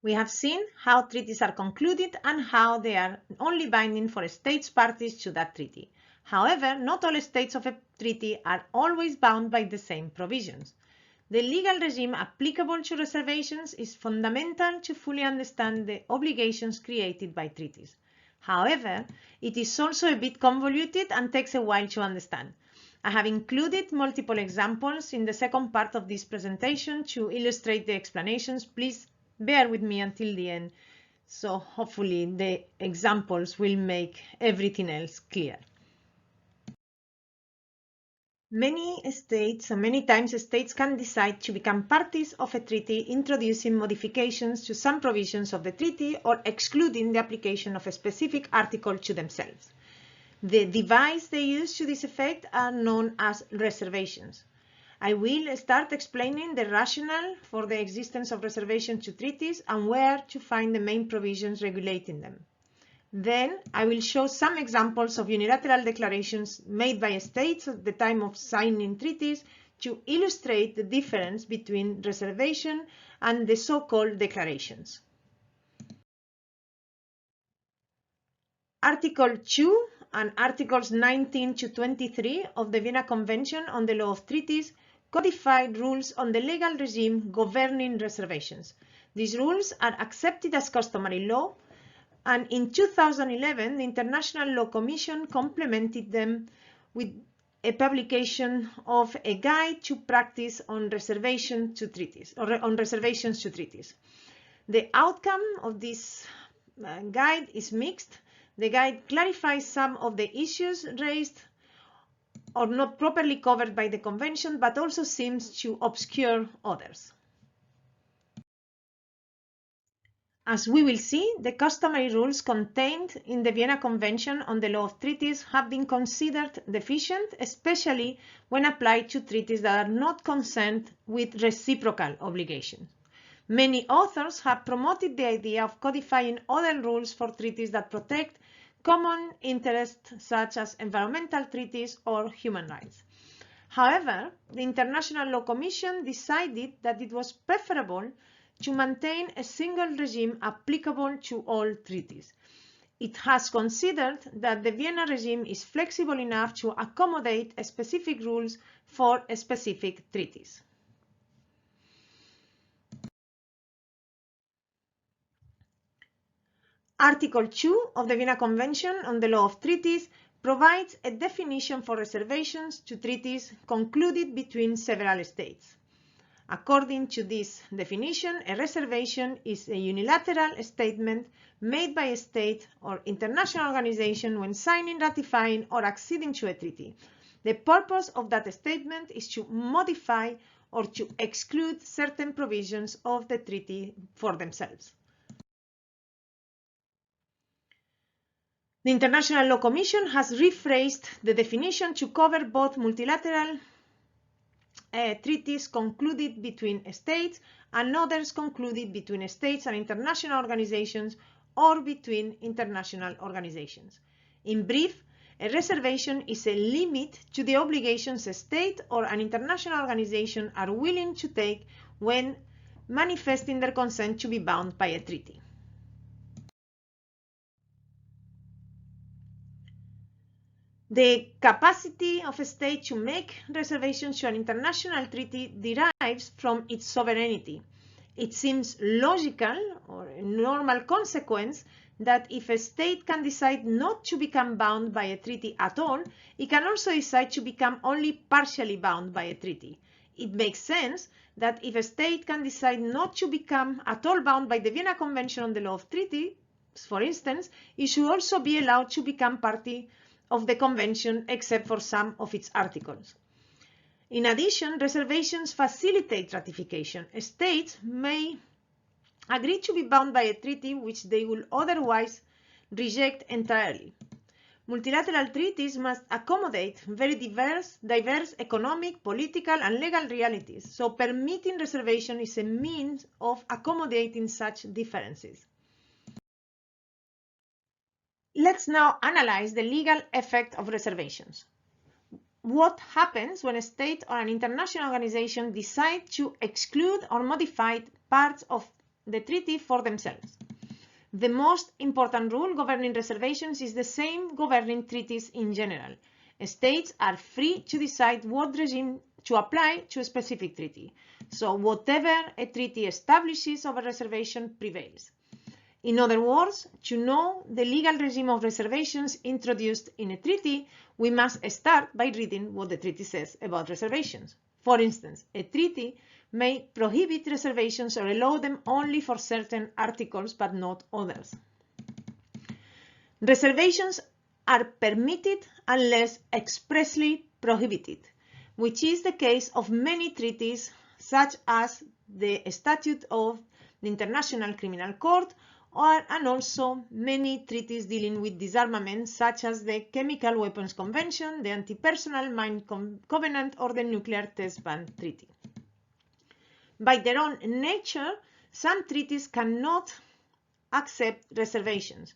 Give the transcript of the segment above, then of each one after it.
We have seen how treaties are concluded and how they are only binding for states parties to that treaty. However, not all states of a treaty are always bound by the same provisions. The legal regime applicable to reservations is fundamental to fully understand the obligations created by treaties. However, it is also a bit convoluted and takes a while to understand. I have included multiple examples in the second part of this presentation to illustrate the explanations. Please bear with me until the end, so hopefully the examples will make everything else clear. Many times states can decide to become parties of a treaty, introducing modifications to some provisions of the treaty or excluding the application of a specific article to themselves. The device they use to this effect are known as reservations. I will start explaining the rationale for the existence of reservations to treaties and where to find the main provisions regulating them. Then I will show some examples of unilateral declarations made by states at the time of signing treaties to illustrate the difference between reservation and the so-called declarations. Article 2 and Articles 19 to 23 of the Vienna Convention on the Law of Treaties codified rules on the legal regime governing reservations. These rules are accepted as customary law, and in 2011, the International Law Commission complemented them with a publication of a guide to practice on reservations to treaties. The outcome of this guide is mixed. The guide clarifies some of the issues raised or not properly covered by the Convention, but also seems to obscure others. As we will see, the customary rules contained in the Vienna Convention on the Law of Treaties have been considered deficient, especially when applied to treaties that are not concerned with reciprocal obligations. Many authors have promoted the idea of codifying other rules for treaties that protect common interests such as environmental treaties or human rights. However, the International Law Commission decided that it was preferable to maintain a single regime applicable to all treaties. It has considered that the Vienna regime is flexible enough to accommodate specific rules for specific treaties. Article 2 of the Vienna Convention on the Law of Treaties provides a definition for reservations to treaties concluded between several states. According to this definition, a reservation is a unilateral statement made by a state or international organization when signing, ratifying, or acceding to a treaty. The purpose of that statement is to modify or to exclude certain provisions of the treaty for themselves. The International Law Commission has rephrased the definition to cover both multilateral treaties concluded between states and others concluded between states and international organizations or between international organizations. In brief, a reservation is a limit to the obligations a state or an international organization are willing to take when manifesting their consent to be bound by a treaty. The capacity of a state to make reservations to an international treaty derives from its sovereignty. It seems logical or a normal consequence that if a state can decide not to become bound by a treaty at all, it can also decide to become only partially bound by a treaty. It makes sense that if a state can decide not to become at all bound by the Vienna Convention on the Law of Treaties, for instance, it should also be allowed to become party of the Convention except for some of its articles. In addition, reservations facilitate ratification. States may agree to be bound by a treaty which they will otherwise reject entirely. Multilateral treaties must accommodate very diverse economic, political, and legal realities, so permitting reservation is a means of accommodating such differences. Let's now analyze the legal effect of reservations. What happens when a state or an international organization decide to exclude or modify parts of the treaty for themselves. The most important rule governing reservations is the same governing treaties in general. States are free to decide what regime to apply to a specific treaty. So whatever a treaty establishes of a reservation prevails. In other words, to know the legal regime of reservations introduced in a treaty, we must start by reading what the treaty says about reservations. For instance, a treaty may prohibit reservations or allow them only for certain articles but not others. Reservations are permitted unless expressly prohibited, which is the case of many treaties such as the Statute of the International Criminal Court and also many treaties dealing with disarmament such as the Chemical Weapons Convention, the Anti-Personal Mine Covenant or the Nuclear Test Ban Treaty. By their own nature, some treaties cannot accept reservations.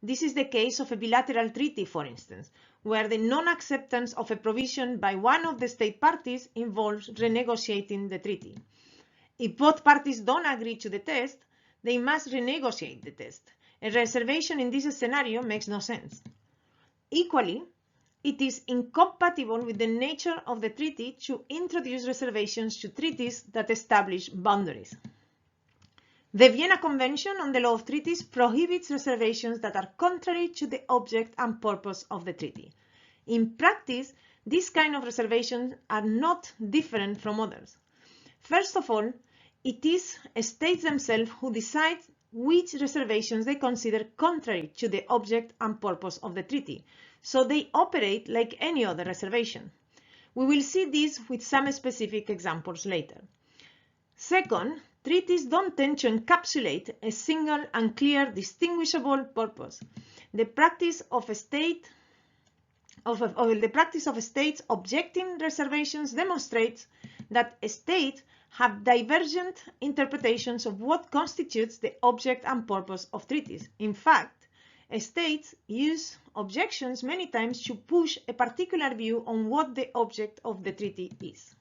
This is the case of a bilateral treaty, for instance, where the non-acceptance of a provision by one of the state parties involves renegotiating the treaty. If both parties don't agree to the test, they must renegotiate the test. A reservation in this scenario makes no sense. Equally, it is incompatible with the nature of the treaty to introduce reservations to treaties that establish boundaries. The Vienna Convention on the Law of Treaties prohibits reservations that are contrary to the object and purpose of the treaty. In practice, these kind of reservations are not different from others. First of all, it is states themselves who decide which reservations they consider contrary to the object and purpose of the treaty, so they operate like any other reservation. We will see this with some specific examples later. Second, treaties don't tend to encapsulate a single and clear distinguishable purpose. The practice of states objecting reservations demonstrates that states have divergent interpretations of what constitutes the object and purpose of treaties. In fact, states use objections many times to push a particular view on what the object of the treaty is.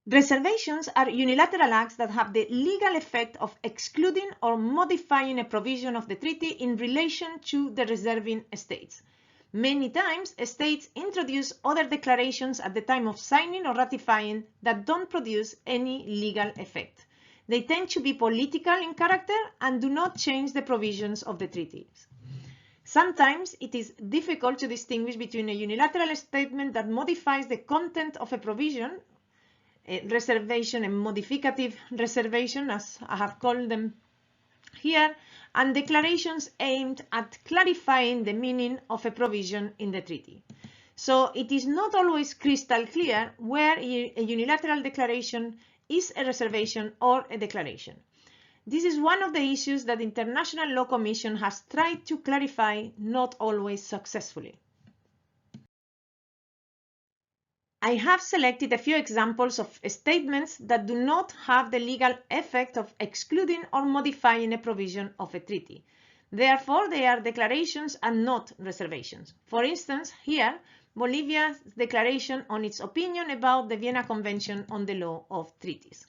Reservations are unilateral acts that have the legal effect of excluding or modifying a provision of the treaty in relation to the reserving states. Many times, states introduce other declarations at the time of signing or ratifying that don't produce any legal effect. They tend to be political in character and do not change the provisions of the treaties. Sometimes it is difficult to distinguish between a unilateral statement that modifies the content of a provision, a reservation, a modificative reservation, as I have called them here, and declarations aimed at clarifying the meaning of a provision in the treaty. So it is not always crystal clear where a unilateral declaration is a reservation or a declaration. This is one of the issues that the International Law Commission has tried to clarify, not always successfully. I have selected a few examples of statements that do not have the legal effect of excluding or modifying a provision of a treaty. Therefore, they are declarations and not reservations. For instance, here, Bolivia's declaration on its opinion about the Vienna Convention on the Law of Treaties.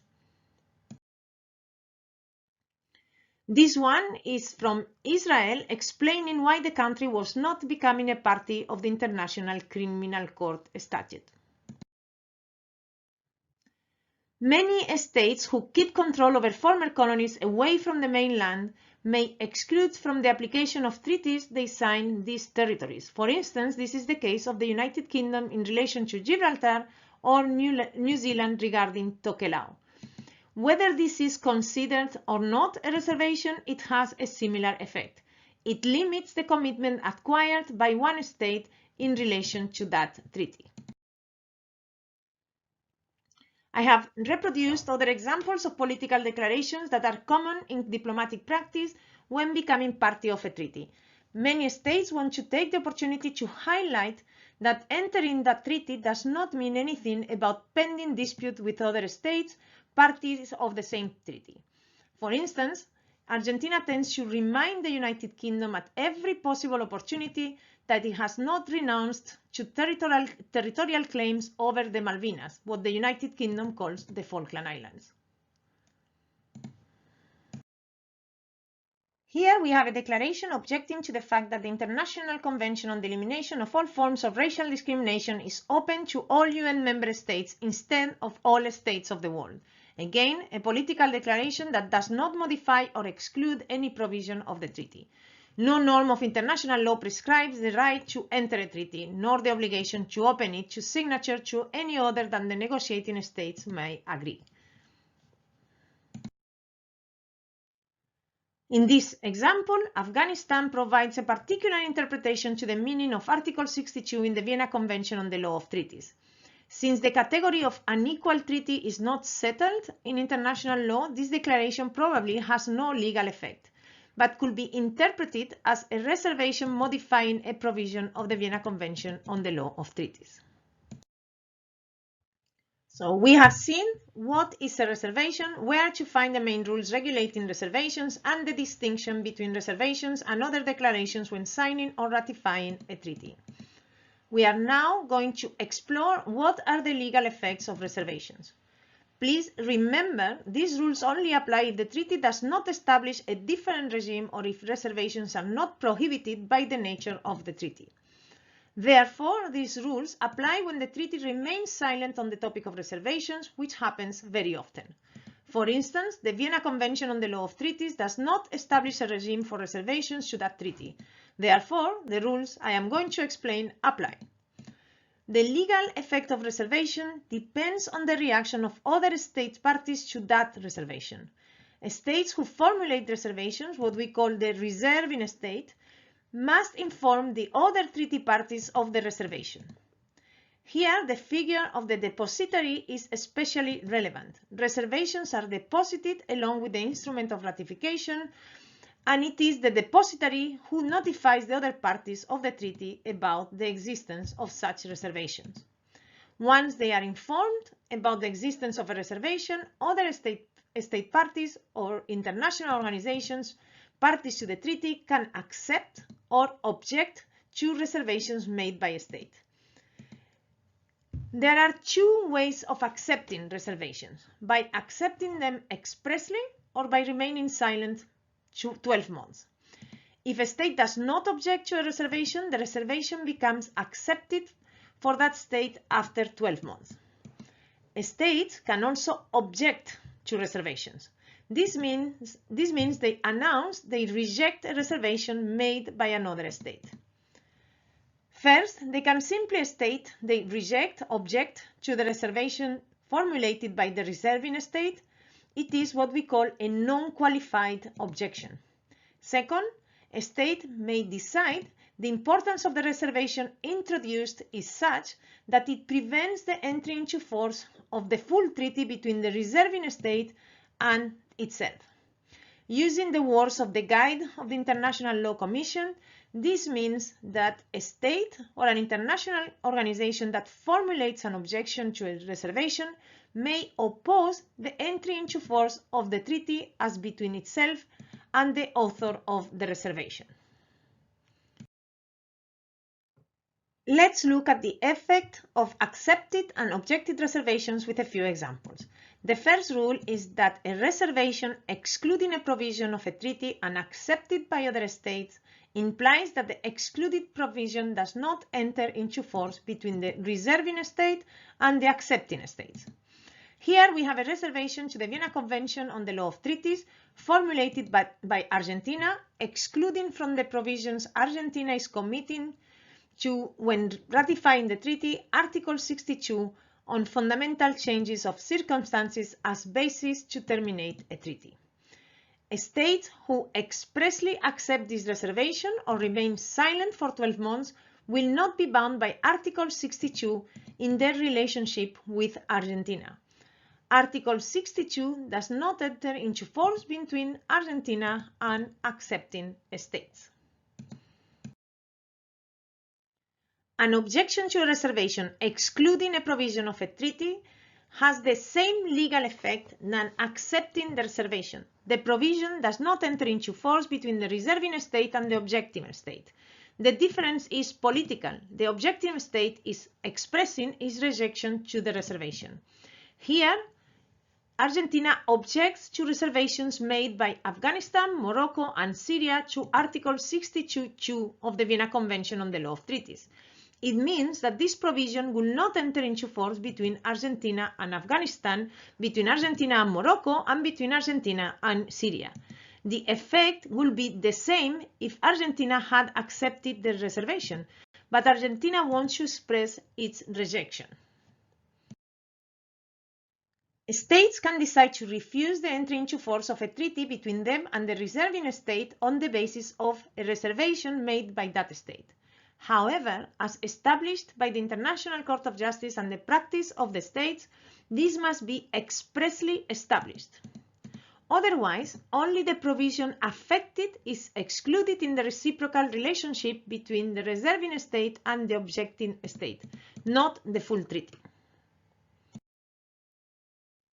This one is from Israel, explaining why the country was not becoming a party of the International Criminal Court Statute. Many states who keep control over former colonies away from the mainland may exclude from the application of treaties they sign these territories. For instance, this is the case of the United Kingdom in relation to Gibraltar or New Zealand regarding Tokelau. Whether this is considered or not a reservation, it has a similar effect. It limits the commitment acquired by one state in relation to that treaty. I have reproduced other examples of political declarations that are common in diplomatic practice when becoming party of a treaty. Many states want to take the opportunity to highlight that entering that treaty does not mean anything about pending dispute with other states, parties of the same treaty. For instance, Argentina tends to remind the United Kingdom at every possible opportunity that it has not renounced to territorial claims over the Malvinas, what the United Kingdom calls the Falkland Islands. Here we have a declaration objecting to the fact that the International Convention on the Elimination of All Forms of Racial Discrimination is open to all UN member states instead of all states of the world. Again, a political declaration that does not modify or exclude any provision of the treaty. No norm of international law prescribes the right to enter a treaty, nor the obligation to open it to signature to any other than the negotiating states may agree. In this example, Afghanistan provides a particular interpretation to the meaning of Article 62 in the Vienna Convention on the Law of Treaties. Since the category of unequal treaty is not settled in international law, this declaration probably has no legal effect, but could be interpreted as a reservation modifying a provision of the Vienna Convention on the Law of Treaties. So we have seen what is a reservation, where to find the main rules regulating reservations, and the distinction between reservations and other declarations when signing or ratifying a treaty. We are now going to explore what are the legal effects of reservations. Please remember, these rules only apply if the treaty does not establish a different regime or if reservations are not prohibited by the nature of the treaty. Therefore, these rules apply when the treaty remains silent on the topic of reservations, which happens very often. For instance, the Vienna Convention on the Law of Treaties does not establish a regime for reservations to that treaty. Therefore, the rules I am going to explain apply. The legal effect of reservation depends on the reaction of other state parties to that reservation. States who formulate reservations, what we call the reserving state, must inform the other treaty parties of the reservation. Here, the figure of the depositary is especially relevant. Reservations are deposited along with the instrument of ratification, and it is the depositary who notifies the other parties of the treaty about the existence of such reservations. Once they are informed about the existence of a reservation, other state parties or international organizations parties to the treaty can accept or object to reservations made by a state. There are two ways of accepting reservations: by accepting them expressly or by remaining silent 12 months. If a state does not object to a reservation, the reservation becomes accepted for that state after 12 months. States can also object to reservations. This means they announce they reject a reservation made by another state. First, they can simply state they object to the reservation formulated by the reserving state. It is what we call a non-qualified objection. Second, a state may decide the importance of the reservation introduced is such that it prevents the entry into force of the full treaty between the reserving state and itself. Using the words of the Guide of the International Law Commission, this means that a state or an international organization that formulates an objection to a reservation may oppose the entry into force of the treaty as between itself and the author of the reservation. Let's look at the effect of accepted and objected reservations with a few examples. The first rule is that a reservation excluding a provision of a treaty and accepted by other states implies that the excluded provision does not enter into force between the reserving state and the accepting states. Here we have a reservation to the Vienna Convention on the Law of Treaties formulated by Argentina, excluding from the provisions Argentina is committing to when ratifying the treaty Article 62 on fundamental changes of circumstances as basis to terminate a treaty. States who expressly accept this reservation or remain silent for 12 months will not be bound by Article 62 in their relationship with Argentina. Article 62 does not enter into force between Argentina and accepting states. An objection to a reservation excluding a provision of a treaty has the same legal effect than accepting the reservation. The provision does not enter into force between the reserving state and the objecting state. The difference is political. The objecting state is expressing its rejection to the reservation. Here, Argentina objects to reservations made by Afghanistan, Morocco, and Syria to Article 62(2) of the Vienna Convention on the Law of Treaties. It means that this provision will not enter into force between Argentina and Afghanistan, between Argentina and Morocco, and between Argentina and Syria. The effect will be the same if Argentina had accepted the reservation, but Argentina wants to express its rejection. States can decide to refuse the entry into force of a treaty between them and the reserving state on the basis of a reservation made by that state. However, as established by the International Court of Justice and the practice of the states, this must be expressly established. Otherwise, only the provision affected is excluded in the reciprocal relationship between the reserving state and the objecting state, not the full treaty.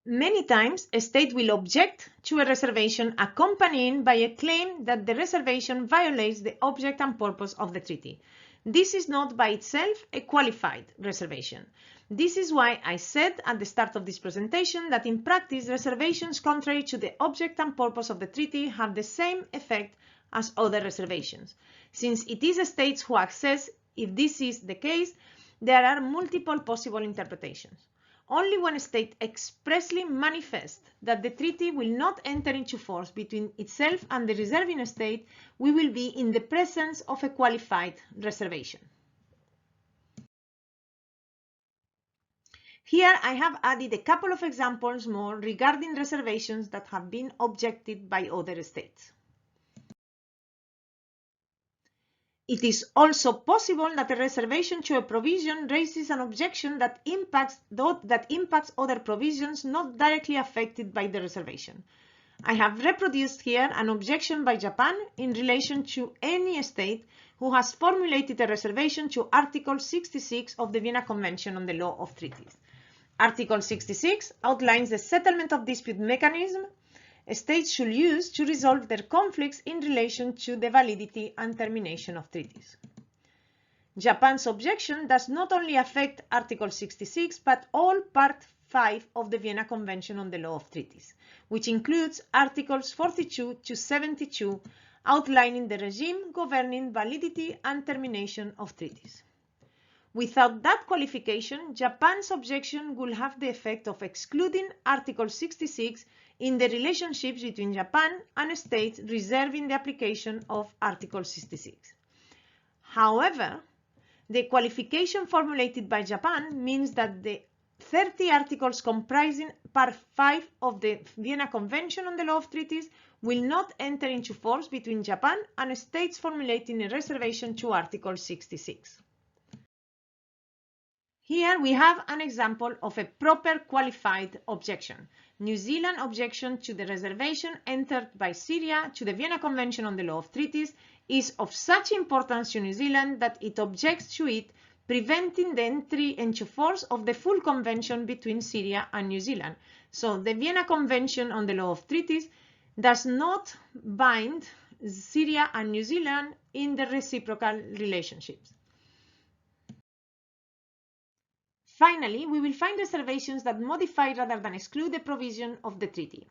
Many times, a state will object to a reservation accompanied by a claim that the reservation violates the object and purpose of the treaty. This is not by itself a qualified reservation. This is why I said at the start of this presentation that in practice, reservations contrary to the object and purpose of the treaty have the same effect as other reservations. Since it is states who assess if this is the case, there are multiple possible interpretations. Only when a state expressly manifests that the treaty will not enter into force between itself and the reserving state, we will be in the presence of a qualified reservation. Here I have added a couple of examples more regarding reservations that have been objected by other states. It is also possible that a reservation to a provision raises an objection that impacts other provisions not directly affected by the reservation. I have reproduced here an objection by Japan in relation to any state who has formulated a reservation to Article 66 of the Vienna Convention on the Law of Treaties. Article 66 outlines the settlement of dispute mechanism states should use to resolve their conflicts in relation to the validity and termination of treaties. Japan's objection does not only affect Article 66, but all Part 5 of the Vienna Convention on the Law of Treaties, which includes Articles 42 to 72, outlining the regime governing validity and termination of treaties. Without that qualification, Japan's objection will have the effect of excluding Article 66 in the relationships between Japan and states reserving the application of Article 66. However, the qualification formulated by Japan means that the 30 articles comprising Part 5 of the Vienna Convention on the Law of Treaties will not enter into force between Japan and states formulating a reservation to Article 66. Here we have an example of a proper qualified objection. New Zealand objection to the reservation entered by Syria to the Vienna Convention on the Law of Treaties is of such importance to New Zealand that it objects to it, preventing the entry into force of the full convention between Syria and New Zealand. So the Vienna Convention on the Law of Treaties does not bind Syria and New Zealand in the reciprocal relationships. Finally, we will find reservations that modify rather than exclude the provision of the treaty.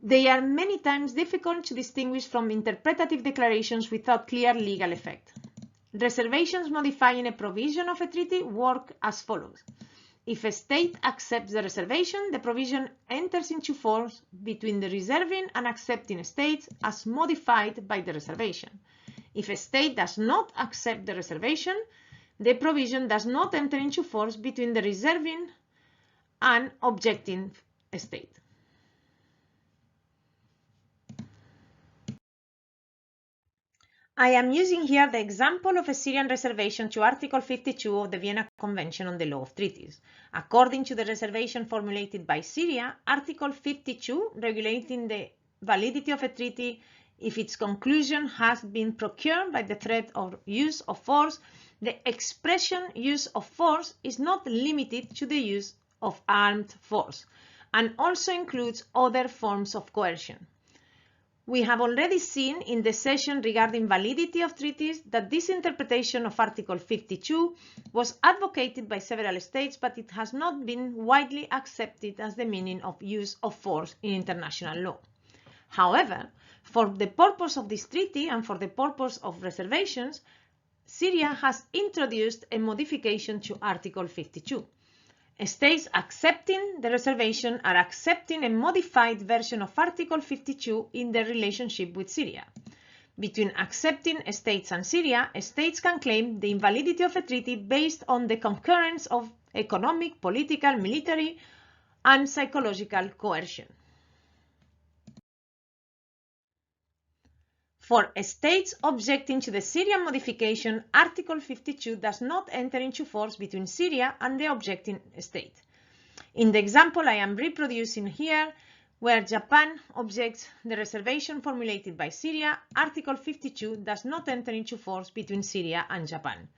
They are many times difficult to distinguish from interpretative declarations without clear legal effect. Reservations modifying a provision of a treaty work as follows. If a state accepts the reservation, the provision enters into force between the reserving and accepting states as modified by the reservation. If a state does not accept the reservation, the provision does not enter into force between the reserving and objecting state. I am using here the example of a Syrian reservation to Article 52 of the Vienna Convention on the Law of Treaties. According to the reservation formulated by Syria, Article 52, regulating the validity of a treaty if its conclusion has been procured by the threat or use of force, the expression use of force is not limited to the use of armed force and also includes other forms of coercion. We have already seen in the session regarding validity of treaties that this interpretation of Article 52 was advocated by several states, but it has not been widely accepted as the meaning of use of force in international law. However, for the purpose of this treaty and for the purpose of reservations, Syria has introduced a modification to Article 52. States accepting the reservation are accepting a modified version of Article 52 in their relationship with Syria. Between accepting states and Syria, states can claim the invalidity of a treaty based on the concurrence of economic, political, military, and psychological coercion. For states objecting to the Syrian modification, Article 52 does not enter into force between Syria and the objecting state. In the example I am reproducing here, where Japan objects the reservation formulated by Syria, Article 52 does not enter into force between Syria and Japan.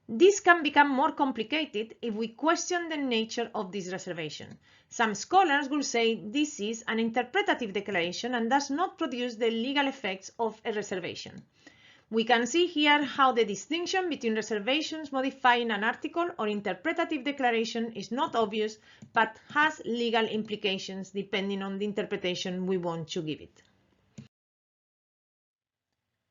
This can become more complicated if we question the nature of this reservation. Some scholars will say this is an interpretative declaration and does not produce the legal effects of a reservation. We can see here how the distinction between reservations modifying an article or interpretative declaration is not obvious, but has legal implications depending on the interpretation we want to give it.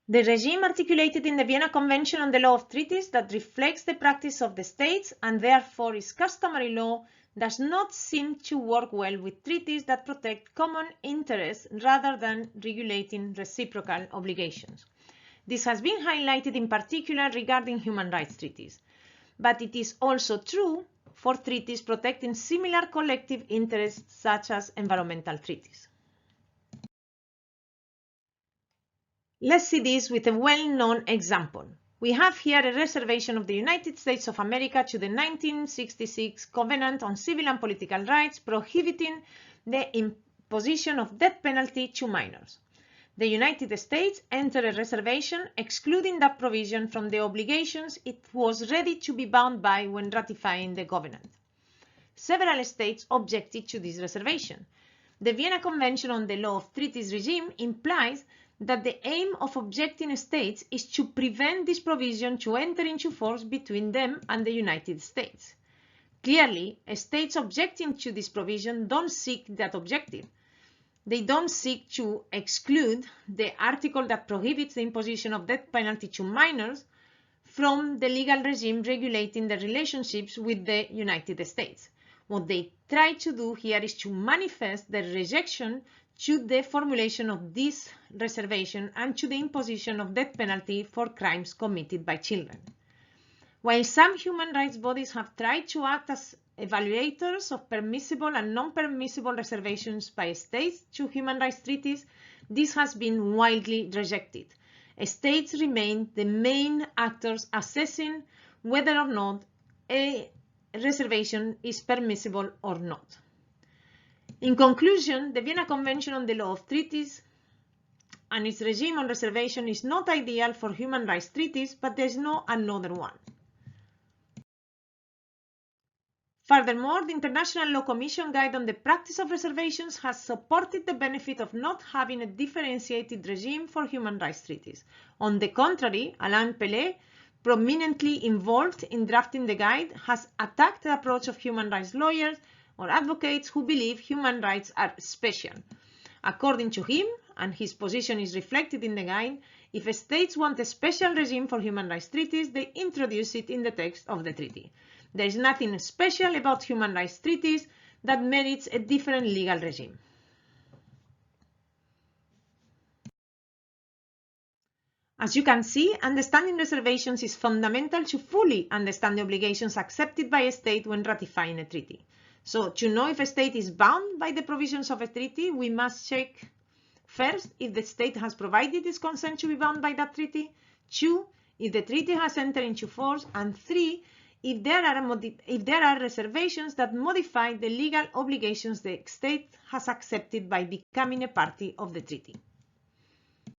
The regime articulated in the Vienna Convention on the Law of Treaties that reflects the practice of the states and therefore is customary law does not seem to work well with treaties that protect common interests rather than regulating reciprocal obligations. This has been highlighted in particular regarding human rights treaties, but it is also true for treaties protecting similar collective interests such as environmental treaties. Let's see this with a well-known example. We have here a reservation of the United States of America to the 1966 Covenant on Civil and Political Rights prohibiting the imposition of death penalty to minors. The United States entered a reservation excluding that provision from the obligations it was ready to be bound by when ratifying the covenant. Several states objected to this reservation. The Vienna Convention on the Law of Treaties regime implies that the aim of objecting states is to prevent this provision to enter into force between them and the United States. Clearly, states objecting to this provision don't seek that objective. They don't seek to exclude the article that prohibits the imposition of death penalty to minors from the legal regime regulating the relationships with the United States. What they try to do here is to manifest their rejection to the formulation of this reservation and to the imposition of death penalty for crimes committed by children. While some human rights bodies have tried to act as evaluators of permissible and non-permissible reservations by states to human rights treaties, this has been widely rejected. States remain the main actors assessing whether or not a reservation is permissible or not. In conclusion, the Vienna Convention on the Law of Treaties and its regime on reservation is not ideal for human rights treaties, but there is no another one. Furthermore, the International Law Commission Guide on the Practice of Reservations has supported the benefit of not having a differentiated regime for human rights treaties. On the contrary, Alain Pellet, prominently involved in drafting the guide, has attacked the approach of human rights lawyers or advocates who believe human rights are special. According to him, and his position is reflected in the guide, if states want a special regime for human rights treaties, they introduce it in the text of the treaty. There is nothing special about human rights treaties that merits a different legal regime. As you can see, understanding reservations is fundamental to fully understand the obligations accepted by a state when ratifying a treaty. So, to know if a state is bound by the provisions of a treaty, we must check first if the state has provided its consent to be bound by that treaty, 2, if the treaty has entered into force, and 3, if there are reservations that modify the legal obligations the state has accepted by becoming a party of the treaty.